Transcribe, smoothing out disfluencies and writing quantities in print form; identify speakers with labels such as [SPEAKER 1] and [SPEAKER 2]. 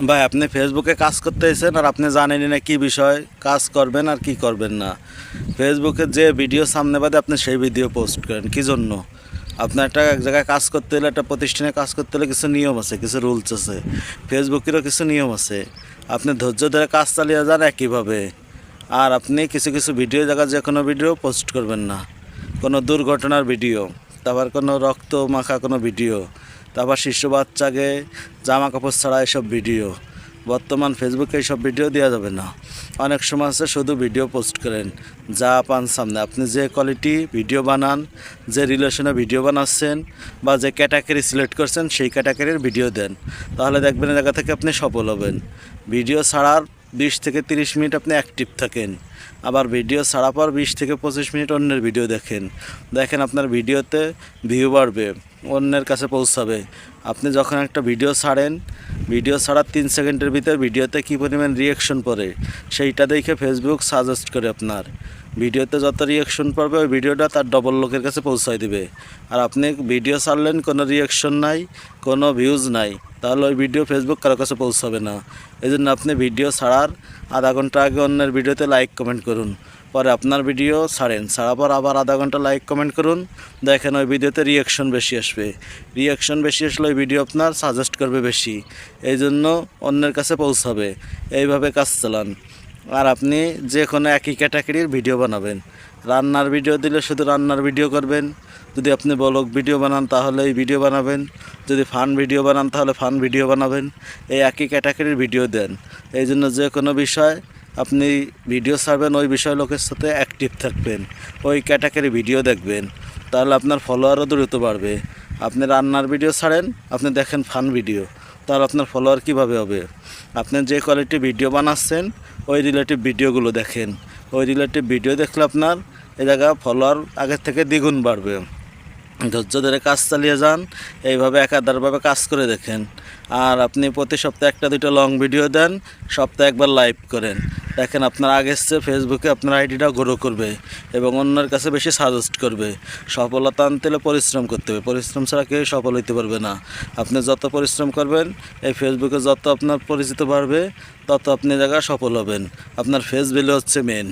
[SPEAKER 1] ভাই আপনি ফেসবুকে কাজ করতে এসেছেন আর আপনি জানেনই না কী বিষয় কাজ করবেন আর কি করবেন না। ফেসবুকে যে ভিডিও সামনে বাদে আপনি সেই ভিডিও পোস্ট করেন কী জন্য? আপনার এক জায়গায় কাজ করতে হলে, একটা প্রতিষ্ঠানে কাজ করতে হলে কিছু নিয়ম আছে, কিছু রুলস আছে। ফেসবুকেরও কিছু নিয়ম আছে। আপনি ধৈর্য ধরে কাজ চালিয়ে যান একইভাবে। আর আপনি কিছু কিছু ভিডিও জায়গা যে কোনো ভিডিও পোস্ট করবেন না। কোনো দুর্ঘটনার ভিডিও, তারপর কোনো রক্ত মাখা কোনো ভিডিও, তারপর শিশু বাচ্চাকে জামা কাপড় ছাড়া এসব ভিডিও। বর্তমান ফেসবুকে এইসব ভিডিও দেওয়া যাবে না। অনেক সময় আছে শুধু ভিডিও পোস্ট করেন যা পান সামনে। আপনি যে কোয়ালিটি ভিডিও বানান, যে রিলেশনে ভিডিও বানাচ্ছেন বা যে ক্যাটাগরি সিলেক্ট করছেন সেই ক্যাটাগরির ভিডিও দেন, তাহলে দেখবেন এই জায়গা থেকে আপনি সফল হবেন। ভিডিও ছাড়ার 20 থেকে 30 মিনিট আপনি অ্যাক্টিভ থাকেন, আবার ভিডিও ছাড়া পর 20 থেকে 25 মিনিট অন্যের ভিডিও দেখেন আপনার ভিডিওতে ভিউ বাড়বে, অন্যের কাছে পৌঁছাবে। আপনি যখন একটা ভিডিও ছাড়েন, ভিডিও ছাড়ার 3 সেকেন্ডের ভিতর ভিডিওতে কী পরিমাণ রিয়াকশন পড়ে সেইটা দেখে ফেসবুক সাজেস্ট করে আপনার ভিডিওতে যত রিয়াকশন পড়বে ওই ভিডিওটা তার ডবল লোকের কাছে পৌঁছায় দিবে। আর আপনি ভিডিও ছাড়লেন কোনো রিয়াকশন নাই, কোনো ভিউজ নাই, তাহলে ওই ভিডিও ফেসবুক কারো কাছে পৌঁছাবে না। এই জন্য আপনি ভিডিও ছাড়ার আধা ঘন্টা আগে অন্যের ভিডিওতে লাইক কমেন্ট করুন, পরে আপনার ভিডিও ছাড়ার পর আবার আধা ঘন্টা লাইক কমেন্ট করুন, দেখেন ওই ভিডিওতে রিয়াকশন বেশি আসবে। রিয়াকশন বেশি আসলে ওই ভিডিও আপনার সাজেস্ট করবে বেশি, এই জন্য অন্যের কাছে পৌঁছাবে। এইভাবে কাজ চালান। আর আপনি যে কোনো একই ক্যাটাগরির ভিডিও বানাবেন। রান্নার ভিডিও দিলে শুধু রান্নার ভিডিও করবেন, যদি আপনি ব্লগ ভিডিও বানান তাহলে এই ভিডিও বানাবেন, যদি ফান ভিডিও বানান তাহলে ফান ভিডিও বানাবেন। এই একই ক্যাটাগরির ভিডিও দেন। এই জন্য যে কোনো বিষয় আপনি ভিডিও ছাড়বেন, ওই বিষয় লোকের সাথে অ্যাক্টিভ থাকবেন, ওই ক্যাটাগরি ভিডিও দেখবেন, তাহলে আপনার ফলোয়ারও দ্রুত বাড়বে। আপনি রান্নার ভিডিও ছাড়েন, আপনি দেখেন ফান ভিডিও, তাহলে আপনার ফলোয়ার কীভাবে হবে? আপনি যে কোয়ালিটি ভিডিও বানাচ্ছেন ওই রিলেটিভ ভিডিওগুলো দেখেন, ওই রিলেটিভ ভিডিও দেখলে আপনার এই জায়গা ফলোয়ার আগের থেকে দ্বিগুণ বাড়বে। ধৈর্য ধরে কাজ চালিয়ে যান, এইভাবে একাধারভাবে কাজ করে দেখেন। আর আপনি প্রতি সপ্তাহে 1-2টা লং ভিডিও দেন, সপ্তাহে একবার লাইভ করেন, দেখেন আপনার আগের চেয়ে ফেসবুকে আপনার আইডিটা গ্রো করবে এবং অন্যের কাছে বেশি সাজেস্ট করবে। সফলতা আনতে হলে পরিশ্রম করতে হবে, পরিশ্রম ছাড়া কেউ সফল হতে পারবে না। আপনি যত পরিশ্রম করবেন, এই ফেসবুকে যত আপনার পরিচিত বাড়বে, তত আপনি জায়গায় সফল হবেন। আপনার ফেস ভ্যালু হচ্ছে মেন।